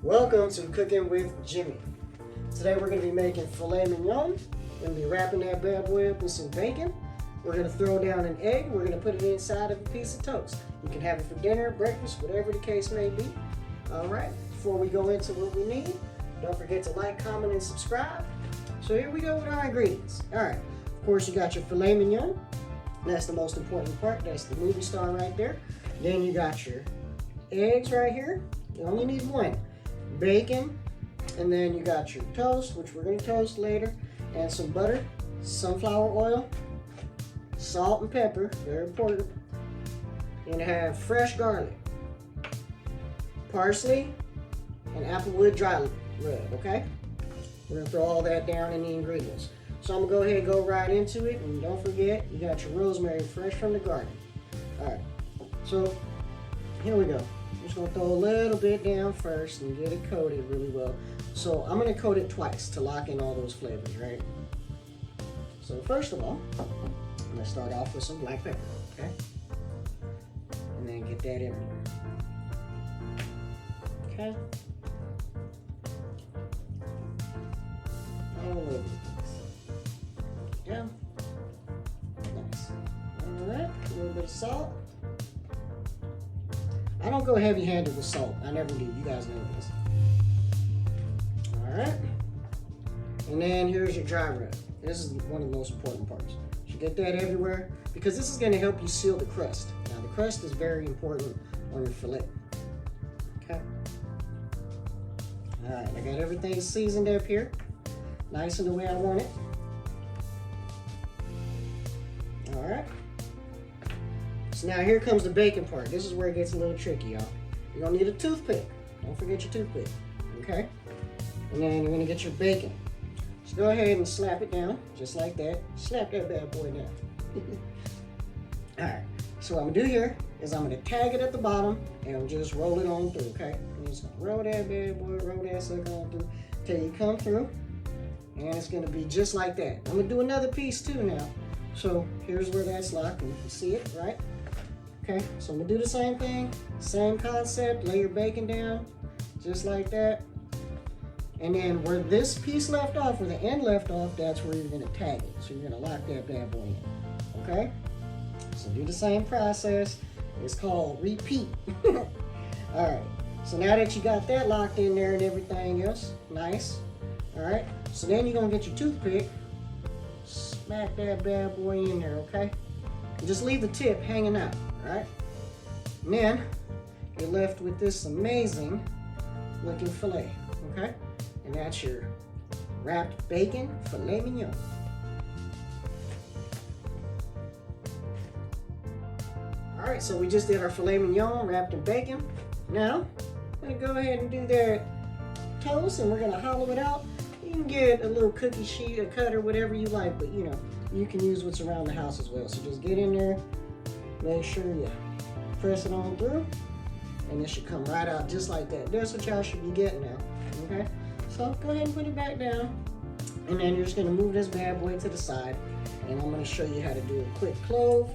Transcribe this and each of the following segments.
Welcome to Cooking with Jimmy. Today we're going to be making filet mignon. We're going to be wrapping that bad boy up with some bacon. We're going to throw down an egg. We're going to put it inside of a piece of toast. You can have it for dinner, breakfast, whatever the case may be. All right, before we go into what we need, don't forget to like, comment, and subscribe. So here we go with our ingredients. All right, of course you got your filet mignon. That's the most important part. That's the movie star right there. Then you got your eggs right here. You only need one. Bacon, and then you got your toast, which we're going to toast later, and some butter, sunflower oil, salt and pepper, very important. You're going to have fresh garlic, parsley, and Applewood Dry Rub, okay? We're going to throw all that down in the ingredients. So I'm going to go ahead and go right into it, and don't forget, you got your rosemary fresh from the garden. All right, so here we go. I'm just going to throw a little bit down first and get it coated really well. So I'm going to coat it twice to lock in all those flavors, right? So first of all, I'm going to start off with some black pepper, okay? And then get that in there. Okay? All over the place. Yeah. Nice. Alright, a little bit of salt. I don't go heavy-handed with salt. I never do. You guys know this. Alright. And then here's your dry rub. This is one of the most important parts. You should get that everywhere because this is going to help you seal the crust. Now, the crust is very important on your fillet. Okay. Alright, I got everything seasoned up here. Nice in the way I want it. Alright. So now here comes the bacon part. This is where it gets a little tricky, y'all. You're gonna need a toothpick. Don't forget your toothpick, okay? And then you're gonna get your bacon. Just go ahead and slap it down, just like that. Slap that bad boy down. Alright, so what I'm gonna do here is I'm gonna tag it at the bottom and just roll it on through, okay? I'm just gonna roll that bad boy, roll that sucker on through till you come through. And it's gonna be just like that. I'm gonna do another piece too now. So here's where that's locked, and you can see it, right? Okay, so I'm gonna do the same thing, same concept, lay your bacon down, just like that. And then where this piece left off, where the end left off, that's where you're gonna tag it. So you're gonna lock that bad boy in, okay? So do the same process. It's called repeat. All right, so now that you got that locked in there and everything else, nice. All right, so then you're gonna get your toothpick, smack that bad boy in there, okay? And just leave the tip hanging out, all right? And then you're left with this amazing looking fillet, okay? And that's your wrapped bacon filet mignon. All right, so we just did our filet mignon wrapped in bacon. Now, I'm gonna go ahead and do that toast, and we're gonna hollow it out. You can get a little cookie sheet, a cutter, whatever you like, but you know, you can use what's around the house as well. So just get in there, make sure you press it on through, and it should come right out just like that. That's what y'all should be getting now, okay? So go ahead and put it back down, and then you're just gonna move this bad boy to the side, and I'm gonna show you how to do a quick clove,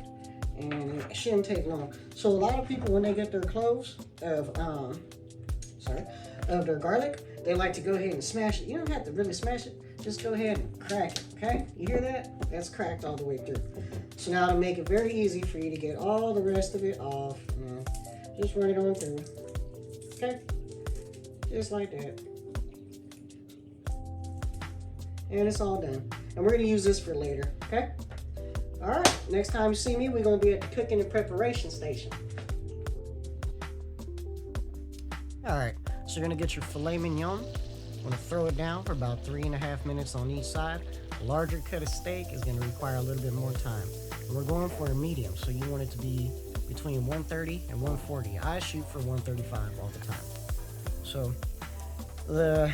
and it shouldn't take long. So a lot of people, when they get their cloves of their garlic, they like to go ahead and smash it. You don't have to really smash it. Just go ahead and crack it, okay? You hear that? That's cracked all the way through. So now to make it very easy for you to get all the rest of it off, just run it on through, okay? Just like that. And it's all done. And we're gonna use this for later, okay? All right, next time you see me, we're gonna be at the cooking and preparation station. All right. So you're gonna get your filet mignon. I'm gonna throw it down for about 3.5 minutes on each side. A larger cut of steak is gonna require a little bit more time. And we're going for a medium, so you want it to be between 130 and 140. I shoot for 135 all the time. So the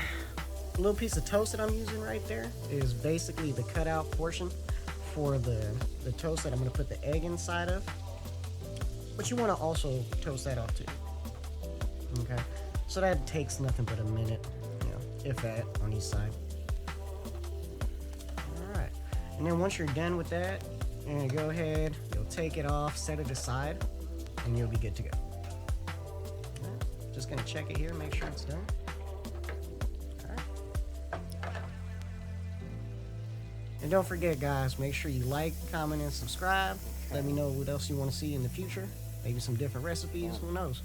little piece of toast that I'm using right there is basically the cutout portion for the toast that I'm gonna put the egg inside of. But you wanna also toast that off too, okay? So that takes nothing but a minute, you know, if that, on each side. All right, and then once you're done with that, you're gonna go ahead, you'll take it off, set it aside, and you'll be good to go. Just gonna check it here, make sure it's done. And don't forget, guys, make sure you like, comment, and subscribe. Let me know what else you want to see in the future. Maybe some different recipes, who knows.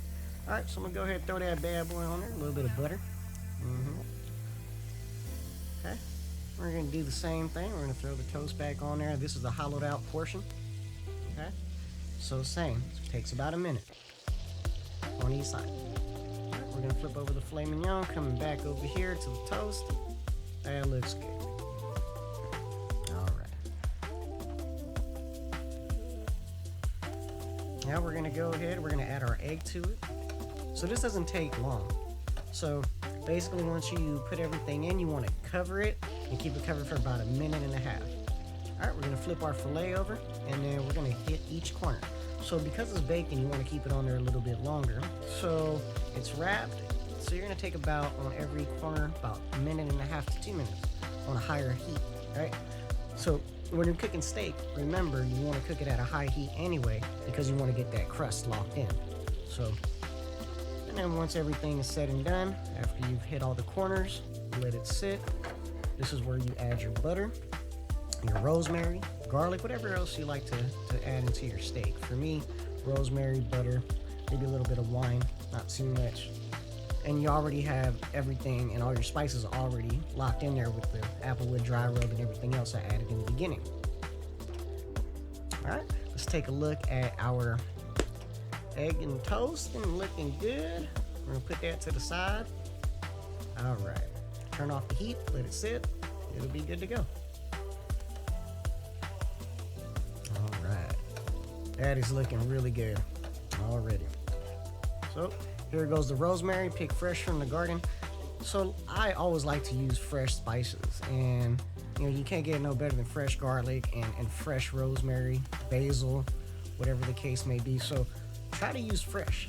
Alright, so I'm going to go ahead and throw that bad boy on there. A little bit of butter. Okay. We're going to do the same thing. We're going to throw the toast back on there. This is the hollowed out portion. Okay. So same. It takes about a minute on each side. Right, we're going to flip over the filet mignon, coming back over here to the toast. That looks good. Now we're gonna go ahead, we're gonna add our egg to it. So this doesn't take long. So basically once you put everything in, you wanna cover it and keep it covered for about 1.5 minutes. All right, we're gonna flip our filet over and then we're gonna hit each corner. So because it's bacon, you wanna keep it on there a little bit longer. So it's wrapped, so you're gonna take about on every corner about 1.5 minutes to 2 minutes on a higher heat, right? So when you're cooking steak, remember you want to cook it at a high heat anyway because you want to get that crust locked in. So, and then once everything is said and done, after you've hit all the corners, let it sit. This is where you add your butter, your rosemary, garlic, whatever else you like to add into your steak. For me, rosemary, butter, maybe a little bit of wine, not too much. And you already have everything and all your spices already locked in there with the Applewood Dry Rub and everything else I added in the beginning. All right, let's take a look at our egg and toast and looking good. We're gonna put that to the side. All right, turn off the heat, let it sit. It'll be good to go. All right, that is looking really good already. So, here goes the rosemary, picked fresh from the garden. So I always like to use fresh spices, and you know you can't get no better than fresh garlic and fresh rosemary, basil, whatever the case may be. So try to use fresh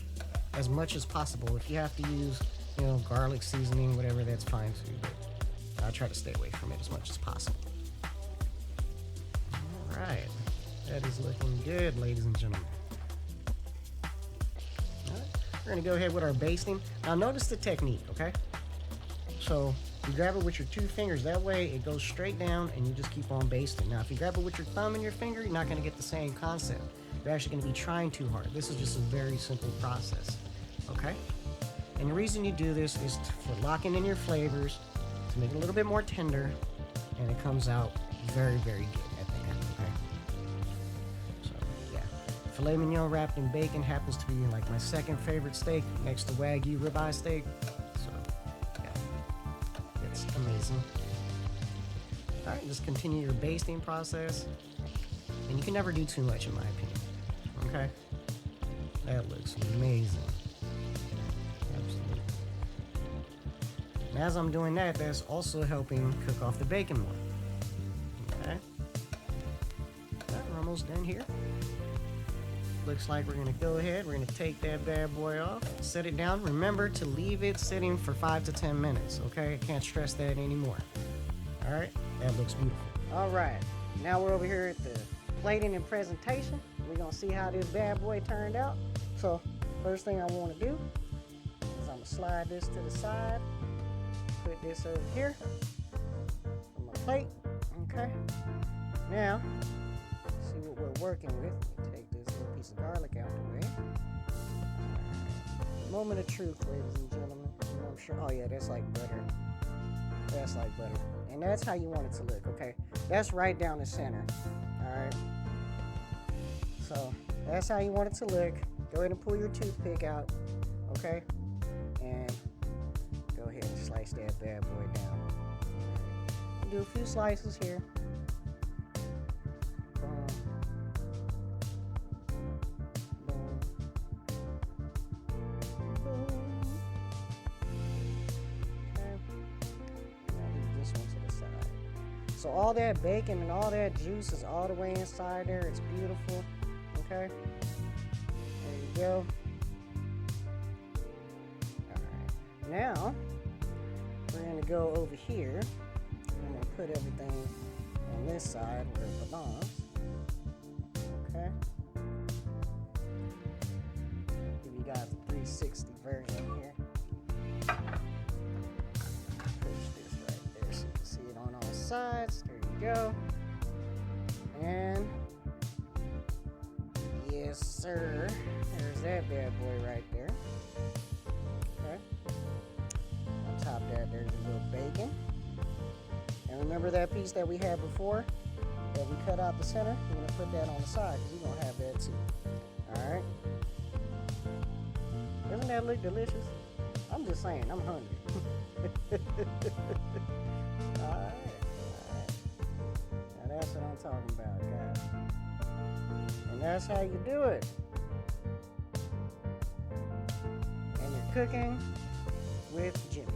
as much as possible. If you have to use, you know, garlic seasoning, whatever, that's fine too. But I try to stay away from it as much as possible. All right, that is looking good, ladies and gentlemen. We're gonna go ahead with our basting. Now notice the technique, okay? So you grab it with your 2 fingers, that way it goes straight down and you just keep on basting. Now if you grab it with your thumb and your finger, you're not gonna get the same concept. You're actually gonna be trying too hard. This is just a very simple process, okay? And the reason you do this is for locking in your flavors, to make it a little bit more tender, and it comes out very, very good at the end, okay? Filet mignon wrapped in bacon happens to be like my second favorite steak next to Wagyu ribeye steak. So, yeah, it's amazing. All right, just continue your basting process. And you can never do too much in my opinion, okay? That looks amazing. Absolutely. And as I'm doing that, that's also helping cook off the bacon more. Okay? We're almost done here. Looks like we're gonna go ahead, we're gonna take that bad boy off, set it down. Remember to leave it sitting for 5 to 10 minutes, okay? I can't stress that anymore. All right, that looks beautiful. All right, now we're over here at the plating and presentation. We're gonna see how this bad boy turned out. So, first thing I wanna do is I'm gonna slide this to the side, put this over here on my plate, okay? Now, see what we're working with. Take this little piece of garlic out the way. Moment of truth, ladies and gentlemen. You know, I'm sure. Oh yeah, that's like butter. That's like butter, and that's how you want it to look. Okay, that's right down the center. All right. So that's how you want it to look. Go ahead and pull your toothpick out. Okay, and go ahead and slice that bad boy down. Do a few slices here. So all that bacon and all that juice is all the way inside there. It's beautiful. Okay. There you go. Alright. Now, we're going to go over here. I'm going to put everything on this side where it belongs. Okay. Give you guys the 360 version here. Push this right there so you can see it on all sides. There you go. And yes, sir. There's that bad boy right there. Okay. On top of that, there's a little bacon. And remember that piece that we had before that we cut out the center? We're going to put that on the side because we're going to have that too. Alright. Doesn't that look delicious? I'm just saying, I'm hungry. Alright. Now that's what I'm talking about, guys. And that's how you do it. And you're cooking with Jimmy.